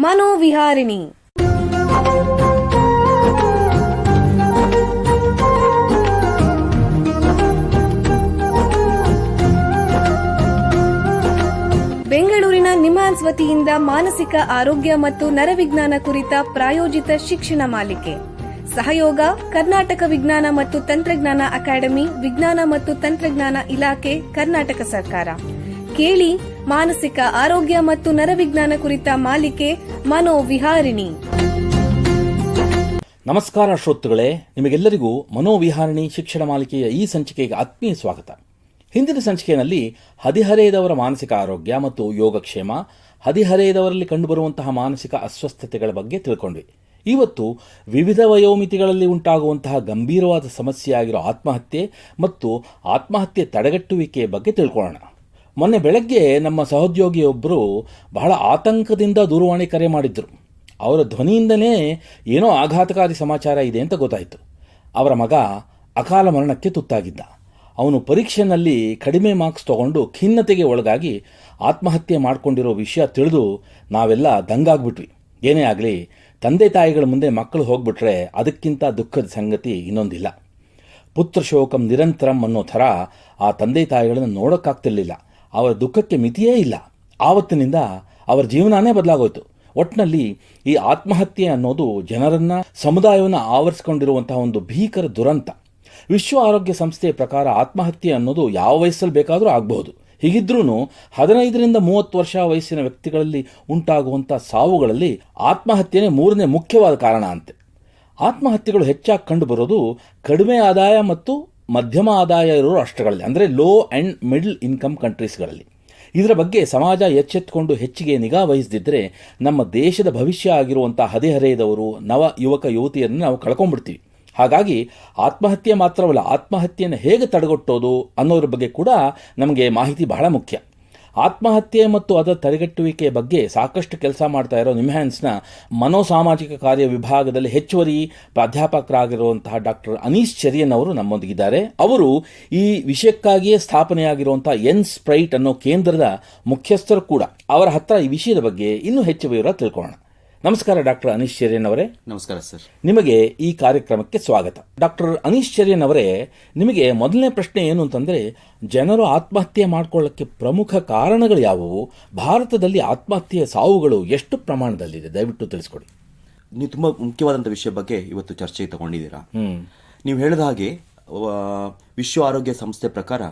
ಮನೋವಿಹಾರಿಣಿ. ಬೆಂಗಳೂರಿನ ನಿಮ್ಹಾನ್ಸ್ ವತಿಯಿಂದ ಮಾನಸಿಕ ಆರೋಗ್ಯ ಮತ್ತು ನರವಿಜ್ಞಾನ ಕುರಿತ ಪ್ರಾಯೋಜಿತ ಶಿಕ್ಷಣ ಮಾಲಿಕೆ. ಸಹಯೋಗ ಕರ್ನಾಟಕ ವಿಜ್ಞಾನ ಮತ್ತು ತಂತ್ರಜ್ಞಾನ ಅಕಾಡೆಮಿ, ವಿಜ್ಞಾನ ಮತ್ತು ತಂತ್ರಜ್ಞಾನ ಇಲಾಖೆ, ಕರ್ನಾಟಕ ಸರ್ಕಾರ. ಕೇಳಿ ಮಾನಸಿಕ ಆರೋಗ್ಯ ಮತ್ತು ನರವಿಜ್ಞಾನ ಕುರಿತ ಮಾಲಿಕೆ ಮನೋವಿಹಾರಿಣಿ. ನಮಸ್ಕಾರ ಶ್ರೋತೃಗಳೇ, ನಿಮಗೆಲ್ಲರಿಗೂ ಮನೋವಿಹಾರಿಣಿ ಶಿಕ್ಷಣ ಮಾಲಿಕೆಯ ಈ ಸಂಚಿಕೆಗೆ ಆತ್ಮೀಯ ಸ್ವಾಗತ. ಹಿಂದಿನ ಸಂಚಿಕೆಯಲ್ಲಿ ಹದಿಹರೆಯದವರ ಮಾನಸಿಕ ಆರೋಗ್ಯ ಮತ್ತು ಯೋಗಕ್ಷೇಮ, ಹದಿಹರೆಯದವರಲ್ಲಿ ಕಂಡುಬರುವಂತಹ ಮಾನಸಿಕ ಅಸ್ವಸ್ಥತೆಗಳ ಬಗ್ಗೆ ತಿಳ್ಕೊಂಡ್ವಿ. ಇವತ್ತು ವಿವಿಧ ವಯೋಮಿತಿಗಳಲ್ಲಿ ಉಂಟಾಗುವಂತಹ ಗಂಭೀರವಾದ ಸಮಸ್ಯೆಯಾಗಿರೋ ಆತ್ಮಹತ್ಯೆ ಮತ್ತು ಆತ್ಮಹತ್ಯೆ ತಡೆಗಟ್ಟುವಿಕೆಯ ಬಗ್ಗೆ ತಿಳ್ಕೊಳ್ಳೋಣ. ಮೊನ್ನೆ ಬೆಳಗ್ಗೆ ನಮ್ಮ ಸಹೋದ್ಯೋಗಿಯೊಬ್ಬರು ಬಹಳ ಆತಂಕದಿಂದ ದೂರವಾಣಿ ಕರೆ ಮಾಡಿದ್ರು. ಅವರ ಧ್ವನಿಯಿಂದಲೇ ಏನೋ ಆಘಾತಕಾರಿ ಸಮಾಚಾರ ಇದೆ ಅಂತ ಗೊತ್ತಾಯಿತು. ಅವರ ಮಗ ಅಕಾಲ ಮರಣಕ್ಕೆ ತುತ್ತಾಗಿದ್ದ. ಅವನು ಪರೀಕ್ಷೆಯಲ್ಲಿ ಕಡಿಮೆ ಮಾರ್ಕ್ಸ್ ತಗೊಂಡು ಖಿನ್ನತೆಗೆ ಒಳಗಾಗಿ ಆತ್ಮಹತ್ಯೆ ಮಾಡಿಕೊಂಡಿರೋ ವಿಷಯ ತಿಳಿದು ನಾವೆಲ್ಲ ದಂಗಾಗ್ಬಿಟ್ವಿ. ಏನೇ ಆಗಲಿ, ತಂದೆ ತಾಯಿಗಳ ಮುಂದೆ ಮಕ್ಕಳು ಹೋಗ್ಬಿಟ್ರೆ ಅದಕ್ಕಿಂತ ದುಃಖದ ಸಂಗತಿ ಇನ್ನೊಂದಿಲ್ಲ. ಪುತ್ರ ಶೋಕಂ ನಿರಂತರಂ ಅನ್ನೋ ಥರ ಆ ತಂದೆ ತಾಯಿಗಳನ್ನು ನೋಡೋಕ್ಕಾಗ್ತಿರ್ಲಿಲ್ಲ. ಅವರ ದುಃಖಕ್ಕೆ ಮಿತಿಯೇ ಇಲ್ಲ. ಆವತ್ತಿನಿಂದ ಅವರ ಜೀವನನೇ ಬದಲಾಗೋಯ್ತು. ಒಟ್ಟಿನಲ್ಲಿ ಈ ಆತ್ಮಹತ್ಯೆ ಅನ್ನೋದು ಜನರನ್ನ, ಸಮುದಾಯವನ್ನು ಆವರಿಸಿಕೊಂಡಿರುವಂತಹ ಒಂದು ಭೀಕರ ದುರಂತ. ವಿಶ್ವ ಆರೋಗ್ಯ ಸಂಸ್ಥೆಯ ಪ್ರಕಾರ ಆತ್ಮಹತ್ಯೆ ಅನ್ನೋದು ಯಾವ ವಯಸ್ಸಲ್ಲಿ ಬೇಕಾದರೂ ಆಗಬಹುದು. ಹೀಗಿದ್ರೂ 15ರಿಂದ 30 ವರ್ಷ ವಯಸ್ಸಿನ ವ್ಯಕ್ತಿಗಳಲ್ಲಿ ಉಂಟಾಗುವಂಥ ಸಾವುಗಳಲ್ಲಿ ಆತ್ಮಹತ್ಯೆನೇ 3ನೇ ಮುಖ್ಯವಾದ ಕಾರಣ ಅಂತೆ. ಆತ್ಮಹತ್ಯೆಗಳು ಹೆಚ್ಚಾಗಿ ಕಂಡುಬರೋದು ಕಡಿಮೆ ಆದಾಯ ಮತ್ತು ಮಧ್ಯಮ ಆದಾಯ ಇರೋ ರಾಷ್ಟ್ರಗಳಲ್ಲಿ, ಅಂದರೆ ಲೋ ಆ್ಯಂಡ್ ಮಿಡಲ್ ಇನ್ಕಮ್ ಕಂಟ್ರೀಸ್ಗಳಲ್ಲಿ. ಇದರ ಬಗ್ಗೆ ಸಮಾಜ ಎಚ್ಚೆತ್ತುಕೊಂಡು ಹೆಚ್ಚಿಗೆ ನಿಗಾ ವಹಿಸದಿದ್ದರೆ ನಮ್ಮ ದೇಶದ ಭವಿಷ್ಯ ಆಗಿರುವಂಥ ಹದಿಹರೆಯದವರು, ನವ ಯುವಕ ಯುವತಿಯರನ್ನು ನಾವು ಕಳ್ಕೊಂಡ್ಬಿಡ್ತೀವಿ. ಹಾಗಾಗಿ ಆತ್ಮಹತ್ಯೆ ಮಾತ್ರವಲ್ಲ, ಆತ್ಮಹತ್ಯೆಯನ್ನು ಹೇಗೆ ತಡೆಗಟ್ಟೋದು ಅನ್ನೋದ್ರ ಬಗ್ಗೆ ಕೂಡ ನಮಗೆ ಮಾಹಿತಿ ಬಹಳ ಮುಖ್ಯ. ಆತ್ಮಹತ್ಯೆ ಮತ್ತು ಅದರ ತಡೆಗಟ್ಟುವಿಕೆಯ ಬಗ್ಗೆ ಸಾಕಷ್ಟು ಕೆಲಸ ಮಾಡ್ತಾ ಇರೋ ನಿಮ್ಹಾನ್ಸ್ನ ಮನೋಸಾಮಾಜಿಕ ಕಾರ್ಯ ವಿಭಾಗದಲ್ಲಿ ಹೆಚ್ಚುವರಿ ಪ್ರಾಧ್ಯಾಪಕರಾಗಿರುವಂತಹ ಡಾಕ್ಟರ್ ಅನೀಶ್ ಚೆರಿಯನ್ ಅವರು ನಮ್ಮೊಂದಿಗಿದ್ದಾರೆ. ಅವರು ಈ ವಿಷಯಕ್ಕಾಗಿಯೇ ಸ್ಥಾಪನೆಯಾಗಿರುವಂತಹ ಎನ್ಸ್ಪ್ರೈಟ್ ಅನ್ನೋ ಕೇಂದ್ರದ ಮುಖ್ಯಸ್ಥರು ಕೂಡ. ಅವರ ಹತ್ರ ಈ ವಿಷಯದ ಬಗ್ಗೆ ಇನ್ನೂ ಹೆಚ್ಚು ವಿವರ ತಿಳ್ಕೊಳ್ಳೋಣ. ನಮಸ್ಕಾರ ಡಾಕ್ಟರ್ ಅನೀಶ್ ಚೆರಿಯನ್ ಅವರೇ. ನಮಸ್ಕಾರ ಸರ್. ನಿಮಗೆ ಈ ಕಾರ್ಯಕ್ರಮಕ್ಕೆ ಸ್ವಾಗತ. ಡಾಕ್ಟರ್ ಅನೀಶ್ ಚೆರಿಯನ್ ಅವರೇ, ನಿಮಗೆ ಮೊದಲನೇ ಪ್ರಶ್ನೆ ಏನು ಅಂತಂದರೆ, ಜನರು ಆತ್ಮಹತ್ಯೆ ಮಾಡಿಕೊಳ್ಳಕ್ಕೆ ಪ್ರಮುಖ ಕಾರಣಗಳು ಯಾವುವು? ಭಾರತದಲ್ಲಿ ಆತ್ಮಹತ್ಯೆಯ ಸಾವುಗಳು ಎಷ್ಟು ಪ್ರಮಾಣದಲ್ಲಿದೆ? ದಯವಿಟ್ಟು ತಿಳಿಸ್ಕೊಡಿ. ನೀವು ತುಂಬ ಮುಖ್ಯವಾದಂಥ ವಿಷಯ ಬಗ್ಗೆ ಇವತ್ತು ಚರ್ಚೆಗೆ ತಗೊಂಡಿದ್ದೀರಾ. ನೀವು ಹೇಳಿದ ಹಾಗೆ ವಿಶ್ವ ಆರೋಗ್ಯ ಸಂಸ್ಥೆ ಪ್ರಕಾರ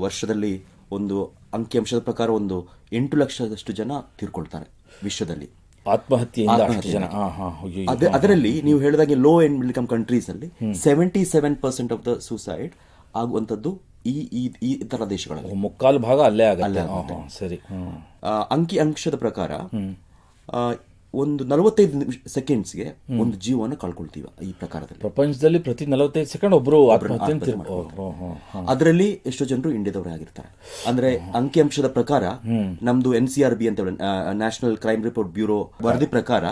ವರ್ಷದಲ್ಲಿ ಒಂದು ಅಂಕಿಅಂಶದ ಪ್ರಕಾರ ಒಂದು 8 ಲಕ್ಷದಷ್ಟು ಜನ ತೀರ್ಕೊಳ್ತಾರೆ ವಿಶ್ವದಲ್ಲಿ ಆತ್ಮಹತ್ಯೆಯಿಂದ. ಅದರಲ್ಲಿ ನೀವು ಹೇಳಿದಾಗೆ low and middle income countries ಅಲ್ಲಿ 77% ಆಫ್ ದ ಸೂಸೈಡ್ ಆಗುವಂತದ್ದು ಈ ತರ ದೇಶಗಳಲ್ಲಿ. ಮುಕ್ಕಾಲು ಭಾಗ ಅಲ್ಲೇ ಆಗುತ್ತೆ. ಸರಿ. ಅಂಕಿಅಂಶದ ಪ್ರಕಾರ ಒಂದು 45 ಸೆಕೆಂಡ್ಸ್ಗೆ ಒಂದು ಜೀವನ ಕಳ್ಕೊಳ್ತೀವಿ ಈ ಪ್ರಕಾರದಲ್ಲಿ. ಪ್ರಪಂಚದಲ್ಲಿ ಪ್ರತಿ 45 ಸೆಕೆಂಡ್ ಒಬ್ರು ಆತ್ಮಹತ್ಯೆ. ಅದರಲ್ಲಿ ಎಷ್ಟೋ ಜನರು ಇಂಡಿಯಾದವರೇ ಆಗಿರ್ತಾರೆ. ಅಂದ್ರೆ ಅಂಕಿಅಂಶದ ಪ್ರಕಾರ ನಮ್ದು NCRB ಅಂತ ನ್ಯಾಷನಲ್ ಕ್ರೈಮ್ ರಿಪೋರ್ಟ್ ಬ್ಯೂರೋ ವರದಿ ಪ್ರಕಾರ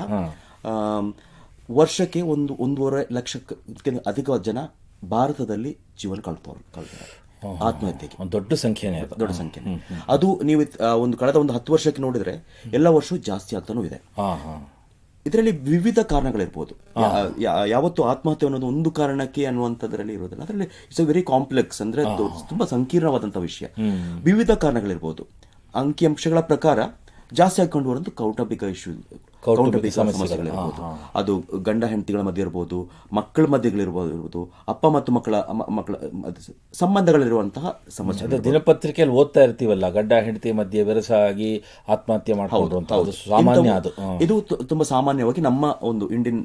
ವರ್ಷಕ್ಕೆ 1.5 ಲಕ್ಷಕ್ಕೆ ಅಧಿಕ ಜನ ಭಾರತದಲ್ಲಿ ಜೀವನ ಕಳ್ತಾರೆ ಆತ್ಮಹತ್ಯೆಗೆ. ದೊಡ್ಡ ಸಂಖ್ಯೆನೇ. ಅದು ನೀವು ಕಳೆದ 10 ವರ್ಷಕ್ಕೆ ನೋಡಿದ್ರೆ ಎಲ್ಲ ವರ್ಷವೂ ಜಾಸ್ತಿ ಆಗ್ತಾನೂ ಇದೆ. ಇದರಲ್ಲಿ ವಿವಿಧ ಕಾರಣಗಳಿರ್ಬೋದು. ಯಾವತ್ತು ಆತ್ಮಹತ್ಯೆ ಅನ್ನೋದು ಒಂದು ಕಾರಣಕ್ಕೆ ಅನ್ನುವಂಥದ್ರಲ್ಲಿ ಇರೋದಿಲ್ಲ. ಅದರಲ್ಲಿ ಇಟ್ಸ್ ಅ ವೆರಿ ಕಾಂಪ್ಲೆಕ್ಸ್, ಅಂದ್ರೆ ತುಂಬಾ ಸಂಕೀರ್ಣವಾದಂತಹ ವಿಷಯ. ವಿವಿಧ ಕಾರಣಗಳಿರ್ಬೋದು. ಅಂಕಿಅಂಶಗಳ ಪ್ರಕಾರ ಜಾಸ್ತಿ ಹಾಕೊಂಡು ಬರೋದು ಕೌಟುಂಬಿಕ ಸಮಸ್ಯೆಗಳಿರ್ಬೋದು. ಅದು ಗಂಡ ಹೆಂಡತಿಗಳ ಮಧ್ಯೆ ಇರ್ಬೋದು, ಮಕ್ಕಳ ಮಧ್ಯೆಗಳಿರ್ಬೋದು, ಅಪ್ಪ ಮತ್ತು ಮಕ್ಕಳ ಸಂಬಂಧಗಳಿರುವಂತಹ ಸಮಸ್ಯೆ. ದಿನಪತ್ರಿಕೆಯಲ್ಲಿ ಓದ್ತಾ ಇರ್ತೀವಲ್ಲ, ಗಂಡ ಹೆಂಡತಿ ಮಧ್ಯೆ ಬೆರಸಾಗಿ ಆತ್ಮಹತ್ಯೆ ಮಾಡ್ಕೊಂಡು ಸಾಮಾನ್ಯ. ಇದು ತುಂಬಾ ಸಾಮಾನ್ಯವಾಗಿ ನಮ್ಮ ಒಂದು ಇಂಡಿಯನ್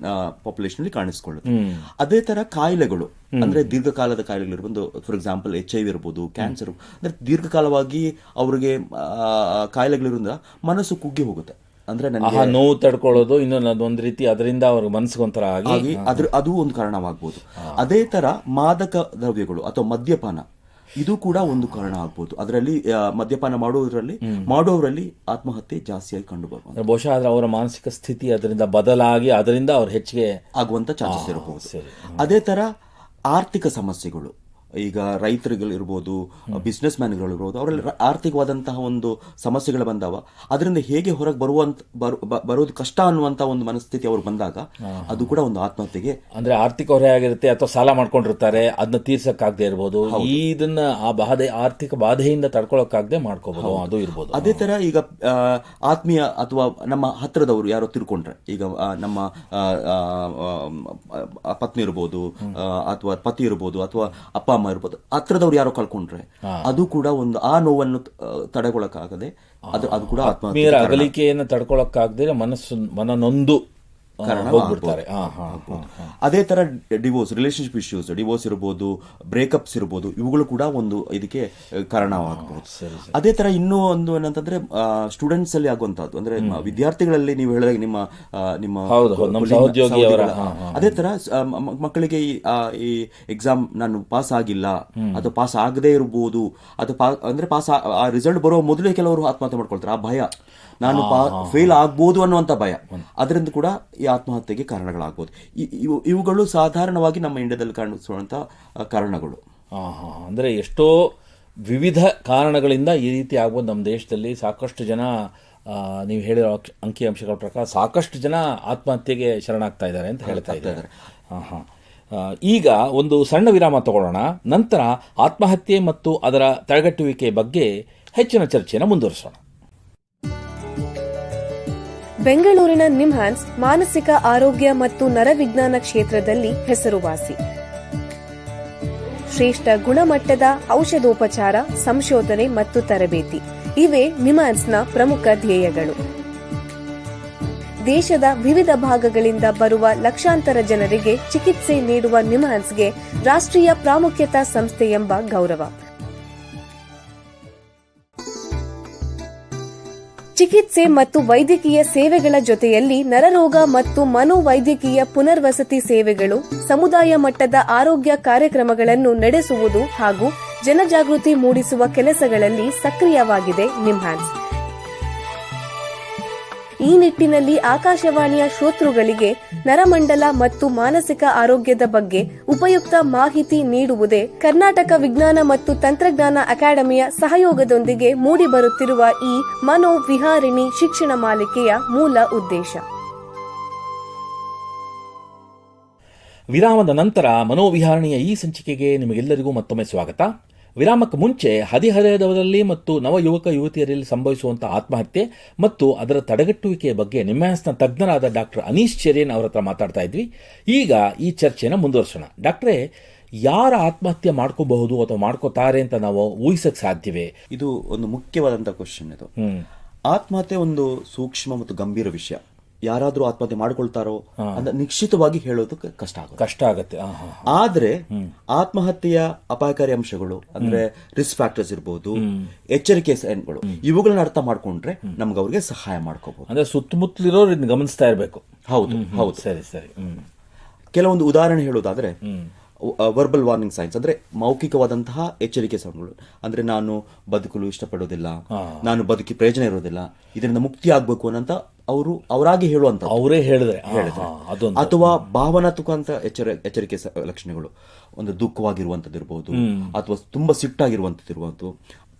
ಪಾಪ್ಯುಲೇಷನ್ ಅಲ್ಲಿ ಕಾಣಿಸ್ಕೊಳ್ಳುತ್ತೆ. ಅದೇ ತರ ಕಾಯಿಲೆಗಳು, ಅಂದ್ರೆ ದೀರ್ಘಕಾಲದ ಕಾಯಿಲೆಗಳಿರ್ಬೋದು. ಫಾರ್ ಎಕ್ಸಾಂಪಲ್ HIV ಇರ್ಬೋದು, ಕ್ಯಾನ್ಸರ್. ಅಂದ್ರೆ ದೀರ್ಘಕಾಲವಾಗಿ ಅವ್ರಿಗೆ ಕಾಯಿಲೆಗಳಿರೋದ್ರಿಂದ ಮನಸ್ಸು ಕುಗ್ಗಿ ಹೋಗುತ್ತೆ. ಅಂದ್ರೆ ನೋವು ತಡ್ಕೊಳ್ಳೋದು ಇನ್ನೊಂದು ರೀತಿ, ಅದರಿಂದ ಅವ್ರಿಗೆ ಮನಸ್ಸಿಗೊಂಥರ ಆಗಿ ಅದು ಒಂದು ಕಾರಣವಾಗಬಹುದು. ಅದೇ ತರ ಮಾದಕ ದ್ರವ್ಯಗಳು ಅಥವಾ ಮದ್ಯಪಾನ, ಇದು ಕೂಡ ಒಂದು ಕಾರಣ ಆಗ್ಬೋದು. ಅದರಲ್ಲಿ ಮದ್ಯಪಾನ ಮಾಡುವವರಲ್ಲಿ ಆತ್ಮಹತ್ಯೆ ಜಾಸ್ತಿಯಾಗಿ ಕಂಡು ಬರಬಹುದು. ಬಹುಶಃ ಅವರ ಮಾನಸಿಕ ಸ್ಥಿತಿ ಅದರಿಂದ ಬದಲಾಗಿ ಅದರಿಂದ ಅವ್ರು ಹೆಚ್ಚಿಗೆ ಆಗುವಂತ ಚಾನ್ಸಸ್ ಇರಬಹುದು. ಅದೇ ತರ ಆರ್ಥಿಕ ಸಮಸ್ಯೆಗಳು, ಈಗ ರೈತರುಗಳಿರ್ಬೋದು, ಬಿಸ್ನೆಸ್ ಮ್ಯಾನ್ಗಳಿರ್ಬೋದು, ಅವರಲ್ಲಿ ಆರ್ಥಿಕವಾದಂತಹ ಒಂದು ಸಮಸ್ಯೆಗಳು ಬಂದಾವ, ಅದರಿಂದ ಹೇಗೆ ಹೊರಗೆ ಬರೋದು ಕಷ್ಟ ಅನ್ನುವಂತ ಒಂದು ಮನಸ್ಥಿತಿ ಅವ್ರು ಬಂದಾಗ ಅದು ಕೂಡ ಒಂದು ಆತ್ಮಹತ್ಯೆಗೆ, ಅಂದ್ರೆ ಆರ್ಥಿಕ ಹೊರೆ ಆಗಿರುತ್ತೆ ಅಥವಾ ಸಾಲ ಮಾಡ್ಕೊಂಡಿರ್ತಾರೆ, ಅದನ್ನ ತೀರ್ಸಕ್ಕಾಗದೆ ಇರ್ಬೋದು, ಇದನ್ನ ಆರ್ಥಿಕ ಬಾಧೆಯಿಂದ ತಡ್ಕೊಳಕ್ಕಾಗದೆ ಮಾಡ್ಕೋಬಹುದು, ಅದು ಇರ್ಬೋದು. ಅದೇ ತರ ಈಗ ಆತ್ಮೀಯ ಅಥವಾ ನಮ್ಮ ಹತ್ರದವರು ಯಾರೋ ತಿರ್ಕೊಂಡ್ರೆ, ಈಗ ನಮ್ಮ ಪತ್ನಿ ಇರ್ಬೋದು, ಅಥವಾ ಪತಿ ಇರ್ಬೋದು, ಅಥವಾ ಅಪ್ಪ ಅಮ್ಮ ಇರ್ಬೋದು, ಹತ್ರದವ್ರು ಯಾರೋ ಕಳ್ಕೊಂಡ್ರೆ ಅದು ಕೂಡ ಒಂದು ಆ ನೋವನ್ನು ತಡೆಗೊಳಕ್ಕಾಗದೆ ಅದು ಕೂಡ ಆತ್ಮಹತ್ಯೆ ಅಗಲಿಕೆಯನ್ನು ತಡ್ಕೊಳಕ್ಕಾಗದೆ ಮನನೊಂದು ಹೋಗ್ಬಿಡ್ತಾರೆ. ಅದೇ ತರ ಡಿವೋರ್ಸ್, ರಿಲೇಶನ್ಶಿಪ್ ಇಶ್ಯೂಸ್, ಡಿವೋರ್ಸ್ ಇರ್ಬೋದು, ಬ್ರೇಕಪ್ಸ್ ಇರ್ಬೋದು, ಇವುಗಳು ಕೂಡ ಒಂದು ಇದಕ್ಕೆ ಕಾರಣವಾಗಬಹುದು. ಅದೇ ತರ ಇನ್ನೂ ಒಂದು ಏನಂತಂದ್ರೆ ಸ್ಟೂಡೆಂಟ್ಸ್ ಅಲ್ಲಿ ಆಗುವಂತಹದ್ದು, ಅಂದ್ರೆ ವಿದ್ಯಾರ್ಥಿಗಳಲ್ಲಿ ನೀವು ಹೇಳಿದಾಗ ನಿಮ್ಮ ಅದೇ ತರ ಮಕ್ಕಳಿಗೆ ಈ ಎಕ್ಸಾಮ್ ನಾನು ಪಾಸ್ ಆಗಿಲ್ಲ ಅಥವಾ ಪಾಸ್ ಆಗದೆ ಇರಬಹುದು, ಅಂದ್ರೆ ಪಾಸ್ ಆ ರಿಸಲ್ಟ್ ಬರುವ ಮೊದಲೇ ಕೆಲವರು ಆತ್ಮಹತ್ಯೆ ಮಾಡ್ಕೊಳ್ತಾರೆ. ಆ ಭಯ, ನಾನು ಫೇಲ್ ಆಗ್ಬೋದು ಅನ್ನುವಂತ ಭಯ, ಅದರಿಂದ ಕೂಡ ಈ ಆತ್ಮಹತ್ಯೆಗೆ ಕಾರಣಗಳಾಗ್ಬೋದು. ಇವುಗಳು ಸಾಧಾರಣವಾಗಿ ನಮ್ಮ ಇಂಡಿಯಾದಲ್ಲಿ ಕಾಣಿಸುವಂತಹ ಕಾರಣಗಳು. ಅಂದ್ರೆ ಎಷ್ಟೋ ವಿವಿಧ ಕಾರಣಗಳಿಂದ ಈ ರೀತಿ ಆಗ್ಬೋದು. ನಮ್ಮ ದೇಶದಲ್ಲಿ ಸಾಕಷ್ಟು ಜನ, ನೀವು ಹೇಳಿರೋ ಅಂಕಿಅಂಶಗಳ ಪ್ರಕಾರ ಸಾಕಷ್ಟು ಜನ ಆತ್ಮಹತ್ಯೆಗೆ ಶರಣಾಗ್ತಾ ಇದ್ದಾರೆ ಅಂತ ಹೇಳ್ತಾ ಇದ್ದಾರೆ. ಈಗ ಒಂದು ಸಣ್ಣ ವಿರಾಮ ತಗೊಳ್ಳೋಣ. ನಂತರ ಆತ್ಮಹತ್ಯೆ ಮತ್ತು ಅದರ ತಡೆಗಟ್ಟುವಿಕೆ ಬಗ್ಗೆ ಹೆಚ್ಚಿನ ಚರ್ಚೆಯನ್ನು ಮುಂದುವರಿಸೋಣ. ಬೆಂಗಳೂರಿನ ನಿಮ್ಹಾನ್ಸ್ ಮಾನಸಿಕ ಆರೋಗ್ಯ ಮತ್ತು ನರವಿಜ್ಞಾನ ಕ್ಷೇತ್ರದಲ್ಲಿ ಹೆಸರುವಾಸಿ. ಶ್ರೇಷ್ಠ ಗುಣಮಟ್ಟದ ಔಷಧೋಪಚಾರ, ಸಂಶೋಧನೆ ಮತ್ತು ತರಬೇತಿ ಇವೇ ನಿಮ್ಹಾನ್ಸ್ನ ಪ್ರಮುಖ ಧ್ಯೇಯಗಳು. ದೇಶದ ವಿವಿಧ ಭಾಗಗಳಿಂದ ಬರುವ ಲಕ್ಷಾಂತರ ಜನರಿಗೆ ಚಿಕಿತ್ಸೆ ನೀಡುವ ನಿಮ್ಹಾನ್ಸ್ಗೆ ರಾಷ್ಟ್ರೀಯ ಪ್ರಾಮುಖ್ಯತಾ ಸಂಸ್ಥೆ ಎಂಬ ಗೌರವ. ಚಿಕಿತ್ಸೆ ಮತ್ತು ವೈದ್ಯಕೀಯ ಸೇವೆಗಳ ಜೊತೆಯಲ್ಲಿ ನರರೋಗ ಮತ್ತು ಮನೋವೈದ್ಯಕೀಯ ಪುನರ್ವಸತಿ ಸೇವೆಗಳು, ಸಮುದಾಯ ಮಟ್ಟದ ಆರೋಗ್ಯ ಕಾರ್ಯಕ್ರಮಗಳನ್ನು ನಡೆಸುವುದು ಹಾಗೂ ಜನಜಾಗೃತಿ ಮೂಡಿಸುವ ಕೆಲಸಗಳಲ್ಲಿ ಸಕ್ರಿಯವಾಗಿದೆ ನಿಮ್ಹಾನ್ಸ್. ಈ ನಿಟ್ಟಿನಲ್ಲಿ ಆಕಾಶವಾಣಿಯ ಶ್ರೋತೃಗಳಿಗೆ ನರಮಂಡಲ ಮತ್ತು ಮಾನಸಿಕ ಆರೋಗ್ಯದ ಬಗ್ಗೆ ಉಪಯುಕ್ತ ಮಾಹಿತಿ ನೀಡುವುದೇ ಕರ್ನಾಟಕ ವಿಜ್ಞಾನ ಮತ್ತು ತಂತ್ರಜ್ಞಾನ ಅಕಾಡೆಮಿಯ ಸಹಯೋಗದೊಂದಿಗೆ ಮೂಡಿಬರುತ್ತಿರುವ ಈ ಮನೋವಿಹಾರಿಣಿ ಶಿಕ್ಷಣ ಮಾಲಿಕೆಯ ಮೂಲ ಉದ್ದೇಶ. ವಿರಾಮದ ನಂತರ ಮನೋವಿಹಾರಣಿಯ ಈ ಸಂಚಿಕೆಗೆ ನಿಮಗೆಲ್ಲರಿಗೂ ಮತ್ತೊಮ್ಮೆ ಸ್ವಾಗತ. ವಿರಾಮಕ್ಕೆ ಮುಂಚೆ ಹದಿಹರೆಯದವರಲ್ಲಿ ಮತ್ತು ನವ ಯುವಕ ಯುವತಿಯರಲ್ಲಿ ಸಂಭವಿಸುವಂತಹ ಆತ್ಮಹತ್ಯೆ ಮತ್ತು ಅದರ ತಡೆಗಟ್ಟುವಿಕೆಯ ಬಗ್ಗೆ ನಿಮ್ಹಾನ್ಸ್ನ ತಜ್ಞರಾದ ಡಾಕ್ಟರ್ ಅನೀಶ್ ಚೆರಿಯನ್ ಅವರ ಹತ್ರ ಮಾತಾಡ್ತಾ ಇದ್ವಿ. ಈಗ ಈ ಚರ್ಚೆಯನ್ನು ಮುಂದುವರಿಸೋಣ. ಡಾಕ್ಟ್ರೇ, ಯಾರ ಆತ್ಮಹತ್ಯೆ ಮಾಡ್ಕೋಬಹುದು ಅಥವಾ ಮಾಡ್ಕೋತಾರೆ ಅಂತ ನಾವು ಊಹಿಸಕ್ ಸಾಧ್ಯವೇ? ಇದು ಒಂದು ಮುಖ್ಯವಾದಂತಹ ಕ್ವಶನ್. ಇದು ಆತ್ಮಹತ್ಯೆ ಒಂದು ಸೂಕ್ಷ್ಮ ಮತ್ತು ಗಂಭೀರ ವಿಷಯ. ಯಾರಾದ್ರೂ ಆತ್ಮಹತ್ಯೆ ಮಾಡ್ಕೊಳ್ತಾರೋ ಅಂತ ನಿಶ್ಚಿತವಾಗಿ ಹೇಳೋದಕ್ಕೆ ಕಷ್ಟ ಆಗುತ್ತೆ. ಆದ್ರೆ ಆತ್ಮಹತ್ಯೆಯ ಅಪಾಯಕಾರಿ ಅಂಶಗಳು ಅಂದ್ರೆ ರಿಸ್ಕ್ ಫ್ಯಾಕ್ಟರ್ಸ್ ಇರಬಹುದು, ಎಚ್ಚರಿಕೆ ಸೈನ್ಗಳು, ಇವುಗಳನ್ನ ಅರ್ಥ ಮಾಡ್ಕೊಂಡ್ರೆ ನಮ್ಗೆ ಅವ್ರಿಗೆ ಸಹಾಯ ಮಾಡ್ಕೋಬಹುದು. ಅಂದ್ರೆ ಸುತ್ತಮುತ್ತಲಿರೋರು ಇದನ್ನ ಗಮನಿಸ್ತಾ ಇರಬೇಕು. ಹೌದು. ಸರಿ. ಕೆಲವೊಂದು ಉದಾಹರಣೆ ಹೇಳೋದಾದ್ರೆ, ವರ್ಬಲ್ ವಾರ್ನಿಂಗ್ ಸೈನ್ಸ್ ಅಂದ್ರೆ ಮೌಖಿಕವಾದಂತಹ ಎಚ್ಚರಿಕೆ ಸೈನ್ಗಳು. ಅಂದ್ರೆ ನಾನು ಬದುಕಲು ಇಷ್ಟಪಡೋದಿಲ್ಲ, ನಾನು ಬದುಕಿ ಪ್ರಯೋಜನ ಇರೋದಿಲ್ಲ, ಇದರಿಂದ ಮುಕ್ತಿ ಆಗ್ಬೇಕು ಅನ್ನಂತ ಅವರಾಗಿ ಹೇಳುವಂತ, ಅವರೇ ಹೇಳಿದ್ರೆ, ಅಥವಾ ಭಾವನಾತ್ಮಕ ಅಂತ ಎಚ್ಚರಿಕೆ ಲಕ್ಷಣಗಳು, ಒಂದು ದುಃಖವಾಗಿರುವಂತದ್ದು ಇರಬಹುದು, ಅಥವಾ ತುಂಬಾ ಸಿಟ್ಟಾಗಿರುವಂತದ್ದು ಇರಬಹುದು,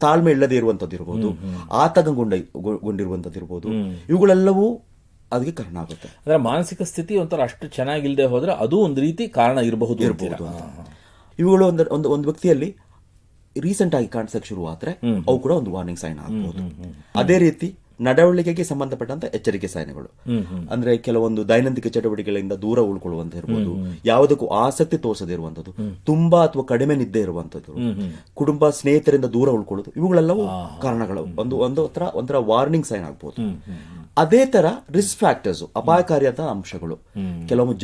ತಾಳ್ಮೆ ಇಲ್ಲದೆ ಇರುವಂತದ್ದು ಇರಬಹುದು, ಆತಂಕಗೊಂಡಿರುವಂತದ್ದು ಇರಬಹುದು. ಇವುಗಳೆಲ್ಲವೂ ಅದಕ್ಕೆ ಕಾರಣ ಆಗುತ್ತೆ. ಅಂದ್ರೆ ಮಾನಸಿಕ ಸ್ಥಿತಿ ಒಂಥರ ಅಷ್ಟು ಚೆನ್ನಾಗಿಲ್ಲದೆ ಹೋದ್ರೆ ಅದು ಒಂದು ರೀತಿ ಕಾರಣ ಇರಬಹುದು. ಇವುಗಳು ಒಂದು ವ್ಯಕ್ತಿಯಲ್ಲಿ ರೀಸೆಂಟ್ ಆಗಿ ಕಾಣಿಸಕ್ಕೆ ಶುರುವಾದ್ರೆ ಅವು ಕೂಡ ಒಂದು ವಾರ್ನಿಂಗ್ ಸೈನ್ ಆಗಬಹುದು. ಅದೇ ರೀತಿ ನಡವಳಿಕೆಗೆ ಸಂಬಂಧಪಟ್ಟಂತ ಎಚ್ಚರಿಕೆ ಸೈನ್ಗಳು ಅಂದ್ರೆ ಕೆಲವೊಂದು ದೈನಂದಿನ ಚಟುವಟಿಕೆಗಳಿಂದ ದೂರ ಉಳ್ಕೊಳ್ಳುವಂತ ಇರಬಹುದು, ಯಾವುದಕ್ಕೂ ಆಸಕ್ತಿ ತೋರಿಸದೇ ಇರುವಂತದ್ದು, ತುಂಬಾ ಅಥವಾ ಕಡಿಮೆ ನಿದ್ದೆ ಇರುವಂತದ್ದು, ಕುಟುಂಬ ಸ್ನೇಹಿತರಿಂದ ದೂರ ಉಳ್ಕೊಳ್ಳೋದು, ಇವುಗಳೆಲ್ಲವೂ ಕಾರಣಗಳು. ಒಂಥರ ವಾರ್ನಿಂಗ್ ಸೈನ್ ಆಗ್ಬಹುದು. ಅದೇ ತರ ರಿಸ್ಕ್ ಫ್ಯಾಕ್ಟರ್ಸ್, ಅಪಾಯಕಾರಿಯಾದ ಅಂಶಗಳು, ಕೆಲವು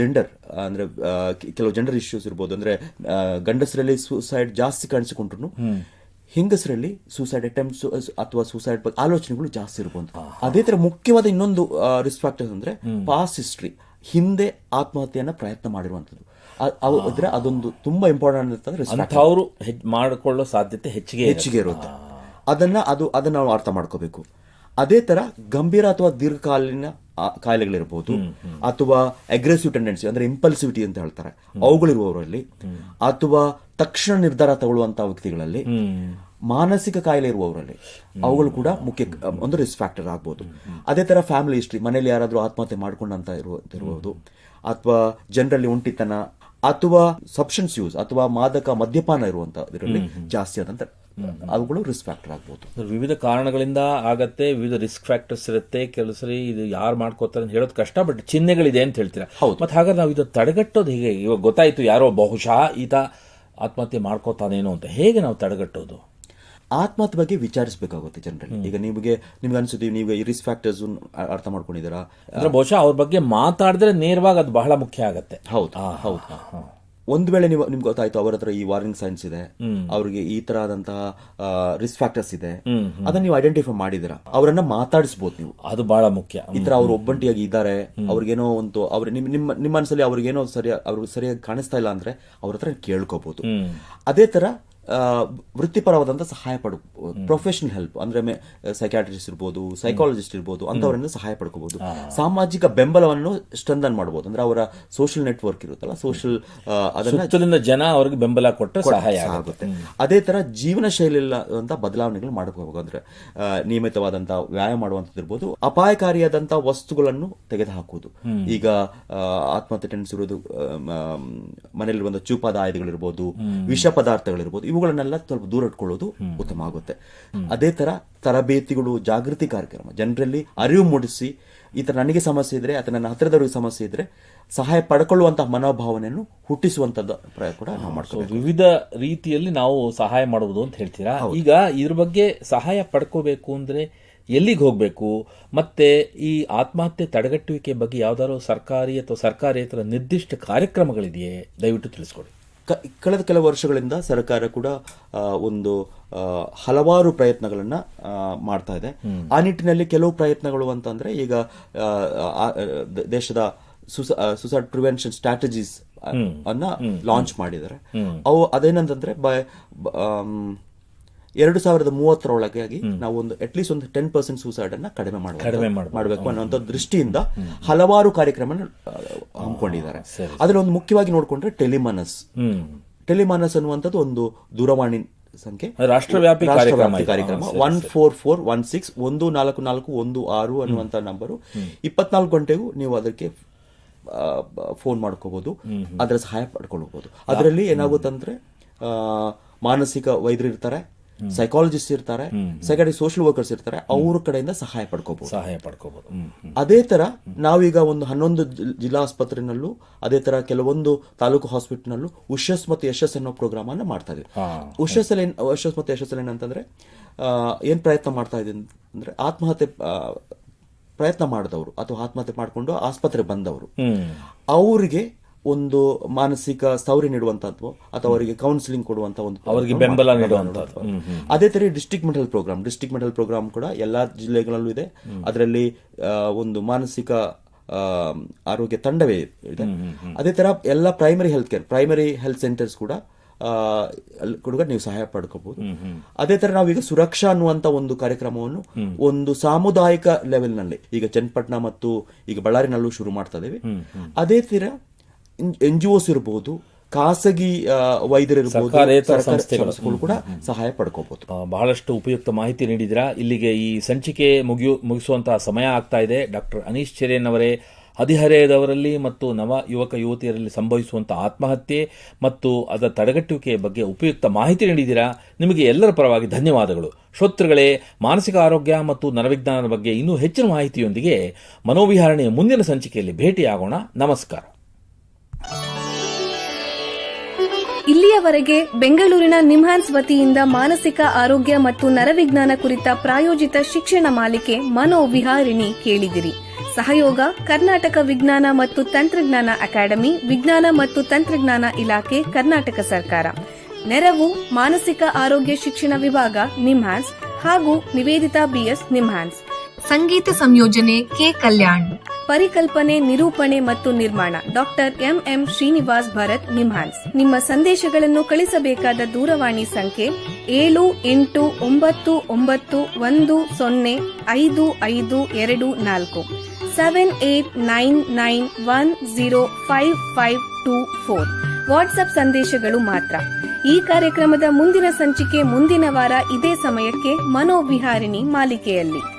ಜೆಂಡರ್ ಇಶ್ಯೂಸ್ ಇರ್ಬೋದು. ಅಂದ್ರೆ ಗಂಡಸರಲ್ಲಿ ಸೂಸೈಡ್ ಜಾಸ್ತಿ ಕಾಣಿಸಿಕೊಂಡ್ರು ಹೆಂಗಸರಲ್ಲಿ ಸೂಸೈಡ್ ಅಟೆಂಪ್ಟ್ಸ್ ಅಥವಾ ಸೂಸೈಡ್ ಬಗ್ಗೆ ಆಲೋಚನೆಗಳು ಜಾಸ್ತಿ ಇರಬಹುದು. ಅದೇ ತರ ಮುಖ್ಯವಾದ ಇನ್ನೊಂದು ರಿಸ್ಕ್ ಫ್ಯಾಕ್ಟರ್ಸ್ ಅಂದ್ರೆ ಪಾಸ್ಟ್ ಹಿಸ್ಟ್ರಿ, ಹಿಂದೆ ಆತ್ಮಹತ್ಯೆಯನ್ನ ಪ್ರಯತ್ನ ಮಾಡಿರುವಂತದ್ದು. ಅದೊಂದು ತುಂಬಾ ಇಂಪಾರ್ಟೆಂಟ್ ಅಂತ ಅವರು ಮಾಡಿಕೊಳ್ಳೋ ಸಾಧ್ಯತೆ ಹೆಚ್ಚಿಗೆ ಇರುತ್ತೆ. ಅದನ್ನ ನಾವು ಅರ್ಥ ಮಾಡ್ಕೋಬೇಕು. ಅದೇ ತರ ಗಂಭೀರ ಅಥವಾ ದೀರ್ಘಕಾಲೀನ ಕಾಯಿಲೆಗಳಿರ್ಬೋದು, ಅಥವಾ ಅಗ್ರೆಸಿವ್ ಟೆಂಡೆನ್ಸಿ ಅಂದ್ರೆ ಇಂಪಲ್ಸಿವಿಟಿ ಅಂತ ಹೇಳ್ತಾರೆ ಅವುಗಳಿರುವವರಲ್ಲಿ, ಅಥವಾ ತಕ್ಷಣ ನಿರ್ಧಾರ ತಗೊಳ್ಳುವಂತಹ ವ್ಯಕ್ತಿಗಳಲ್ಲಿ, ಮಾನಸಿಕ ಕಾಯಿಲೆ ಇರುವವರಲ್ಲಿ ಅವುಗಳು ಕೂಡ ಮುಖ್ಯ ಒಂದು ರಿಸ್ಕ್ ಫ್ಯಾಕ್ಟರ್ ಆಗ್ಬೋದು. ಅದೇ ತರ ಫ್ಯಾಮಿಲಿ ಹಿಸ್ಟ್ರಿ, ಮನೇಲಿ ಯಾರಾದ್ರೂ ಆತ್ಮಹತ್ಯೆ ಮಾಡ್ಕೊಂಡಂತ ಇರಬಹುದು, ಅಥವಾ ಜನರಲ್ಲಿ ಒಂಟಿತನ, ಅಥವಾ ಸಬ್ಸ್ಟೆನ್ಸ್ ಯೂಸ್ ಅಥವಾ ಮಾದಕ ಮದ್ಯಪಾನ ಇರುವಂತದ್ರಲ್ಲಿ ಜಾಸ್ತಿ ಆದಂತ ಅವುಗಳು ರಿಸ್ಕ್ ಫ್ಯಾಕ್ಟರ್ ಆಗ್ಬೋದು. ವಿವಿಧ ಕಾರಣಗಳಿಂದ ಆಗತ್ತೆ, ವಿವಿಧ ರಿಸ್ಕ್ ಫ್ಯಾಕ್ಟರ್ಸ್ ಇರುತ್ತೆ. ಕೆಲವು ಸರಿ ಇದು ಯಾರು ಮಾಡ್ಕೋತಾರೆ ಅಂತ ಹೇಳೋದು ಕಷ್ಟ, ಬಟ್ ಚಿಹ್ನೆಗಳಿದೆ ಅಂತ ಹೇಳ್ತೀರಾ. ಮತ್ತೆ ಹಾಗಾದ್ರೆ ನಾವು ಇದು ತಡೆಗಟ್ಟೋದು ಹೇಗೆ? ಇವಾಗ ಗೊತ್ತಾಯ್ತು ಯಾರೋ ಬಹುಶಃ ಈತ ಆತ್ಮಹತ್ಯೆ ಮಾಡ್ಕೋತಾನೇನೋ ಅಂತ, ಹೇಗೆ ನಾವು ತಡೆಗಟ್ಟೋದು? ಆತ್ಮಹತ್ಯೆ ಬಗ್ಗೆ ವಿಚಾರಿಸಬೇಕಾಗುತ್ತೆ ಜನರಲ್ಲಿ. ಈಗ ನಿಮ್ಗೆ ಅನ್ಸುತ್ತೆ ನೀವು ಈ ರಿಸ್ಕ್ ಫ್ಯಾಕ್ಟರ್ಸ್ ಅರ್ಥ ಮಾಡ್ಕೊಂಡಿದ್ದೀರಾ ಅಂದ್ರೆ ಬಹುಶಃ ಅವ್ರ ಬಗ್ಗೆ ಮಾತಾಡಿದ್ರೆ ನೇರವಾಗಿ ಅದು ಬಹಳ ಮುಖ್ಯ ಆಗತ್ತೆ. ಹೌದು. ಒಂದು ವೇಳೆ ನಿಮ್ಗೆ ಗೊತ್ತಾಯ್ತು ಅವರ ಹತ್ರ ಈ ವಾರ್ನಿಂಗ್ ಸೈನ್ಸ್ ಇದೆ, ಅವ್ರಿಗೆ ಈ ತರ ಆದಂತಹ ರಿಸ್ಕ್ ಫ್ಯಾಕ್ಟರ್ಸ್ ಇದೆ, ಅದನ್ನ ನೀವು ಐಡೆಂಟಿಫೈ ಮಾಡಿದಿರಾ, ಅವರನ್ನ ಮಾತಾಡಿಸಬಹುದು ನೀವು. ಅದು ಬಹಳ ಮುಖ್ಯ. ಈ ತರ ಅವ್ರು ಒಬ್ಬಂಟಿಯಾಗಿ ಇದ್ದಾರೆ, ಅವ್ರಿಗೇನೋ ಒಂದು ಅವ್ರ ನಿಮ್ಮ ಮನಸ್ಸಲ್ಲಿ ಅವ್ರಿಗೇನೋ ಅವ್ರಿಗೆ ಸರಿಯಾಗಿ ಕಾಣಿಸ್ತಾ ಇಲ್ಲ ಅಂದ್ರೆ ಅವ್ರ ಹತ್ರ ಕೇಳ್ಕೋಬಹುದು. ಅದೇ ತರ ವೃತ್ತಿಪರವಾದಂತ ಸಹಾಯ ಪಡ್ಕೋಬಹುದು, ಪ್ರೊಫೆಷನಲ್ ಹೆಲ್ಪ್ ಅಂದ್ರೆ ಸೈಕ್ಯಾಟ್ರಿಸ್ಟ್ ಇರ್ಬೋದು, ಸೈಕಾಲಜಿಸ್ಟ್ ಇರ್ಬೋದು, ಅಂತವರಿಂದ ಸಹಾಯ ಪಡ್ಕೋಬಹುದು. ಸಾಮಾಜಿಕ ಬೆಂಬಲವನ್ನು ಸ್ಟ್ರೆಂಥನ್ ಮಾಡಬಹುದು, ಅಂದ್ರೆ ಅವರ ಸೋಷಿಯಲ್ ನೆಟ್ವರ್ಕ್ ಇರುತ್ತಲ್ಲ, ಸೋಷಿಯಲ್ ಅದನ್ನ ಜನ ಅವ್ರಿಗೆ ಬೆಂಬಲ ಕೊಟ್ಟರೆ ಸಹಾಯ ಆಗುತ್ತೆ. ಅದೇ ತರ ಜೀವನ ಶೈಲಿ ಬದಲಾವಣೆಗಳು ಮಾಡಬಹುದು, ಅಂದ್ರೆ ನಿಯಮಿತವಾದಂತ ವ್ಯಾಯಾಮ ಮಾಡುವಂತದ್ದು ಇರ್ಬೋದು, ಅಪಾಯಕಾರಿಯಾದಂತಹ ವಸ್ತುಗಳನ್ನು ತೆಗೆದುಹಾಕುವುದು. ಈಗ ಆತ್ಮಹತ್ಯೆ ಟೆಂಡೆನ್ಸಿ ಇರೋದು ಮನೆಯಲ್ಲಿರುವಂತಹ ಚೂಪಾದ ಆಯುಧಗಳಿರ್ಬೋದು, ವಿಷ ಪದಾರ್ಥಗಳಿರ್ಬೋದು, ಇವುಗಳನ್ನೆಲ್ಲ ಸ್ವಲ್ಪ ದೂರ ಇಟ್ಕೊಳ್ಳೋದು ಉತ್ತಮ ಆಗುತ್ತೆ. ಅದೇ ತರ ತರಬೇತಿಗಳು, ಜಾಗೃತಿ ಕಾರ್ಯಕ್ರಮ, ಜನರಲ್ಲಿ ಅರಿವು ಮೂಡಿಸಿ ಈ ತರ ನನಗೆ ಸಮಸ್ಯೆ ಇದ್ರೆ ಅಥವಾ ನನ್ನ ಹತ್ತಿರದವರಿಗೆ ಸಮಸ್ಯೆ ಇದ್ರೆ ಸಹಾಯ ಪಡ್ಕೊಳ್ಳುವಂತಹ ಮನೋಭಾವನೆಯನ್ನು ಹುಟ್ಟಿಸುವಂತದ್ದು ಪ್ರಯತ್ನ ಕೂಡ ನಾವು ಮಾಡ್ತೀವಿ. ವಿವಿಧ ರೀತಿಯಲ್ಲಿ ನಾವು ಸಹಾಯ ಮಾಡುವುದು ಅಂತ ಹೇಳ್ತೀರಾ. ಈಗ ಇದ್ರ ಬಗ್ಗೆ ಸಹಾಯ ಪಡ್ಕೋಬೇಕು ಅಂದ್ರೆ ಎಲ್ಲಿಗೆ ಹೋಗಬೇಕು, ಮತ್ತೆ ಈ ಆತ್ಮಹತ್ಯೆ ತಡೆಗಟ್ಟುವಿಕೆ ಬಗ್ಗೆ ಯಾವ್ದಾದ್ರು ಸರ್ಕಾರಿ ಅಥವಾ ಸರ್ಕಾರೇತರ ನಿರ್ದಿಷ್ಟ ಕಾರ್ಯಕ್ರಮಗಳಿದೆಯೇ? ದಯವಿಟ್ಟು ತಿಳಿಸ್ಕೊಡಿ. ಕಳೆದ ಕೆಲವು ವರ್ಷಗಳಿಂದ ಸರ್ಕಾರ ಕೂಡ ಒಂದು ಹಲವಾರು ಪ್ರಯತ್ನಗಳನ್ನ ಮಾಡ್ತಾ ಇದೆ. ಆ ನಿಟ್ಟಿನಲ್ಲಿ ಕೆಲವು ಪ್ರಯತ್ನಗಳು ಅಂತಂದ್ರೆ ಈಗ ದೇಶದ ಸುಸೈಡ್ ಪ್ರಿವೆನ್ಷನ್ ಸ್ಟ್ರಾಟಜೀಸ್ ಅನ್ನ ಲಾಂಚ್ ಮಾಡಿದ್ದಾರೆ. ಅವು ಅದೇನಂತಂದ್ರೆ 2030 ನಾವು ಒಂದು ಅಟ್ಲೀಸ್ಟ್ ಒಂದು 10% ಸೂಸೈಡ್ ಅನ್ನ ಕಡಿಮೆ ಮಾಡಬೇಕು ಅನ್ನುವಂಥ ದೃಷ್ಟಿಯಿಂದ ಹಲವಾರು ಕಾರ್ಯಕ್ರಮ ಹಮ್ಮಿಕೊಂಡಿದ್ದಾರೆ. ಅದ್ರಲ್ಲಿ ಒಂದು ಮುಖ್ಯವಾಗಿ ನೋಡ್ಕೊಂಡ್ರೆ ಟೆಲಿಮಾನಸ್ ಅನ್ನುವಂಥದ್ದು ಒಂದು ದೂರವಾಣಿ ಸಂಖ್ಯೆ, ರಾಷ್ಟ್ರವ್ಯಾಪಿ ಕಾರ್ಯಕ್ರಮ 14416 ಅನ್ನುವಂಥ ನಂಬರು. 24 ಗಂಟೆಗೂ ನೀವು ಅದಕ್ಕೆ ಫೋನ್ ಮಾಡ್ಕೋಬಹುದು, ಅದರ ಸಹಾಯ ಪಡ್ಕೊಳ್ಬಹುದು. ಅದರಲ್ಲಿ ಏನಾಗುತ್ತಂದ್ರೆ ಮಾನಸಿಕ ವೈದ್ಯರು ಇರ್ತಾರೆ, ಸೈಕಾಲಜಿಸ್ಟ್ ಇರ್ತಾರೆ, ಸೈಕಾಟ್ರಿಸ್ಟ್, ಸೋಷಿಯಲ್ ವರ್ಕರ್ಸ್ ಇರ್ತಾರೆ, ಅವ್ರ ಕಡೆಯಿಂದ ಸಹಾಯ ಪಡ್ಕೋಬಹುದು. ಅದೇ ತರ ನಾವೀಗ ಒಂದು 11 ಜಿಲ್ಲಾ ಆಸ್ಪತ್ರೆನಲ್ಲೂ, ಅದೇ ತರ ಕೆಲವೊಂದು ತಾಲೂಕು ಹಾಸ್ಪಿಟಲ್ನಲ್ಲೂ ಉಷಸ್ ಮತ್ತು ಯಶಸ್ ಅನ್ನೋ ಪ್ರೋಗ್ರಾಮ್ ಅನ್ನ ಮಾಡ್ತಾ ಇದ್ದೀವಿ. ಉಷಸ್ ಮತ್ತು ಯಶಸ್ ಏನಂತಂದ್ರೆ ಏನ್ ಪ್ರಯತ್ನ ಮಾಡ್ತಾ ಇದೆ ಅಂದ್ರೆ ಆತ್ಮಹತ್ಯೆ ಪ್ರಯತ್ನ ಮಾಡಿದವರು ಅಥವಾ ಆತ್ಮಹತ್ಯೆ ಮಾಡಿಕೊಂಡು ಆಸ್ಪತ್ರೆ ಬಂದವರು ಅವರಿಗೆ ಒಂದು ಮಾನಸಿಕ ಸ್ಥೈರ್ಯ ನೀಡುವಂತದ್ದು ಅಥವಾ ಅವರಿಗೆ ಕೌನ್ಸಿಲಿಂಗ್ ಕೊಡುವಂತ ಒಂದು ಅವರಿಗೆ ಬೆಂಬಲ ನೀಡುವಂತದ್ದು. ಅದೇ ತರ ಡಿಸ್ಟ್ರಿಕ್ಟ್ ಮೆಂಟಲ್ ಪ್ರೋಗ್ರಾಮ್ ಕೂಡ ಎಲ್ಲಾ ಜಿಲ್ಲೆಗಳಲ್ಲೂ ಇದೆ. ಅದರಲ್ಲಿ ಒಂದು ಮಾನಸಿಕ ಆರೋಗ್ಯ ತಂಡವೇ ಇದೆ. ಅದೇ ತರ ಎಲ್ಲ ಪ್ರೈಮರಿ ಹೆಲ್ತ್ ಸೆಂಟರ್ಸ್ ಕೂಡ ನೀವು ಸಹಾಯ ಪಡ್ಕೋಬಹುದು. ಅದೇ ತರ ನಾವೀಗ ಸುರಕ್ಷಾ ಅನ್ನುವಂತ ಒಂದು ಕಾರ್ಯಕ್ರಮವನ್ನು ಒಂದು ಸಾಮುದಾಯಿಕ ಲೆವೆಲ್ ನಲ್ಲಿ ಈಗ ಚನ್ನಪಟ್ಟಣ ಮತ್ತು ಈಗ ಬಳ್ಳಾರಿನಲ್ಲೂ ಶುರು ಮಾಡ್ತಾ ಇದ್ದೇವೆ. ಅದೇ ತರ NGOs ಇರಬಹುದು, ಖಾಸಗಿ ವೈದ್ಯರಿರ್ಬೋದು, ಸಂಸ್ಥೆಗಳು ಕೂಡ ಸಹಾಯ ಪಡ್ಕೋಬಹುದು. ಬಹಳಷ್ಟು ಉಪಯುಕ್ತ ಮಾಹಿತಿ ನೀಡಿದಿರಾ. ಇಲ್ಲಿಗೆ ಈ ಸಂಚಿಕೆ ಮುಗಿಸುವಂತಹ ಸಮಯ ಆಗ್ತಾ ಇದೆ. ಡಾಕ್ಟರ್ ಅನೀಶ್ ಚೆರೇನ್ ಅವರೇ, ಹದಿಹರೆಯದವರಲ್ಲಿ ಮತ್ತು ನವ ಯುವಕ ಯುವತಿಯರಲ್ಲಿ ಸಂಭವಿಸುವಂತಹ ಆತ್ಮಹತ್ಯೆ ಮತ್ತು ಅದರ ತಡೆಗಟ್ಟುವಿಕೆಯ ಬಗ್ಗೆ ಉಪಯುಕ್ತ ಮಾಹಿತಿ ನೀಡಿದಿರಾ. ನಿಮಗೆ ಎಲ್ಲರ ಪರವಾಗಿ ಧನ್ಯವಾದಗಳು. ಶ್ರೋತೃಗಳೇ, ಮಾನಸಿಕ ಆರೋಗ್ಯ ಮತ್ತು ನರವಿಜ್ಞಾನದ ಬಗ್ಗೆ ಇನ್ನೂ ಹೆಚ್ಚಿನ ಮಾಹಿತಿಯೊಂದಿಗೆ ಮನೋವಿಹಾರಣೆಯ ಮುಂದಿನ ಸಂಚಿಕೆಯಲ್ಲಿ ಭೇಟಿಯಾಗೋಣ. ನಮಸ್ಕಾರ. ಇಲ್ಲಿಯವರೆಗೆ ಬೆಂಗಳೂರಿನ ನಿಮ್ಹಾನ್ಸ್ ವತಿಯಿಂದ ಮಾನಸಿಕ ಆರೋಗ್ಯ ಮತ್ತು ನರವಿಜ್ಞಾನ ಕುರಿತ ಪ್ರಾಯೋಜಿತ ಶಿಕ್ಷಣ ಮಾಲಿಕೆ ಮನೋವಿಹಾರಿಣಿ ಕೇಳಿದಿರಿ. ಸಹಯೋಗ ಕರ್ನಾಟಕ ವಿಜ್ಞಾನ ಮತ್ತು ತಂತ್ರಜ್ಞಾನ ಅಕಾಡೆಮಿ, ವಿಜ್ಞಾನ ಮತ್ತು ತಂತ್ರಜ್ಞಾನ ಇಲಾಖೆ, ಕರ್ನಾಟಕ ಸರ್ಕಾರ. ನೆರವು ಮಾನಸಿಕ ಆರೋಗ್ಯ ಶಿಕ್ಷಣ ವಿಭಾಗ, ನಿಮ್ಹಾನ್ಸ್ ಹಾಗೂ ನಿವೇದಿತಾ BS, ನಿಮ್ಹಾನ್ಸ್. ಸಂಗೀತ ಸಂಯೋಜನೆ ಕೆ. ಕಲ್ಯಾಣ್. ಪರಿಕಲ್ಪನೆ, ನಿರೂಪಣೆ ಮತ್ತು ನಿರ್ಮಾಣ ಡಾಕ್ಟರ್ ಎಂಎಂ ಶ್ರೀನಿವಾಸ್ ಭರತ್ ನಿಮ್ಹಾನ್ಸ್. ನಿಮ್ಮ ಸಂದೇಶಗಳನ್ನು ಕಳಿಸಬೇಕಾದ ದೂರವಾಣಿ ಸಂಖ್ಯೆ 7891105524 7899105524. ವಾಟ್ಸ್ಆಪ್ ಸಂದೇಶಗಳು ಮಾತ್ರ. ಈ ಕಾರ್ಯಕ್ರಮದ ಮುಂದಿನ ಸಂಚಿಕೆ ಮುಂದಿನ ವಾರ ಇದೇ ಸಮಯಕ್ಕೆ ಮನೋವಿಹಾರಿಣಿ ಮಾಲಿಕೆಯಲ್ಲಿ.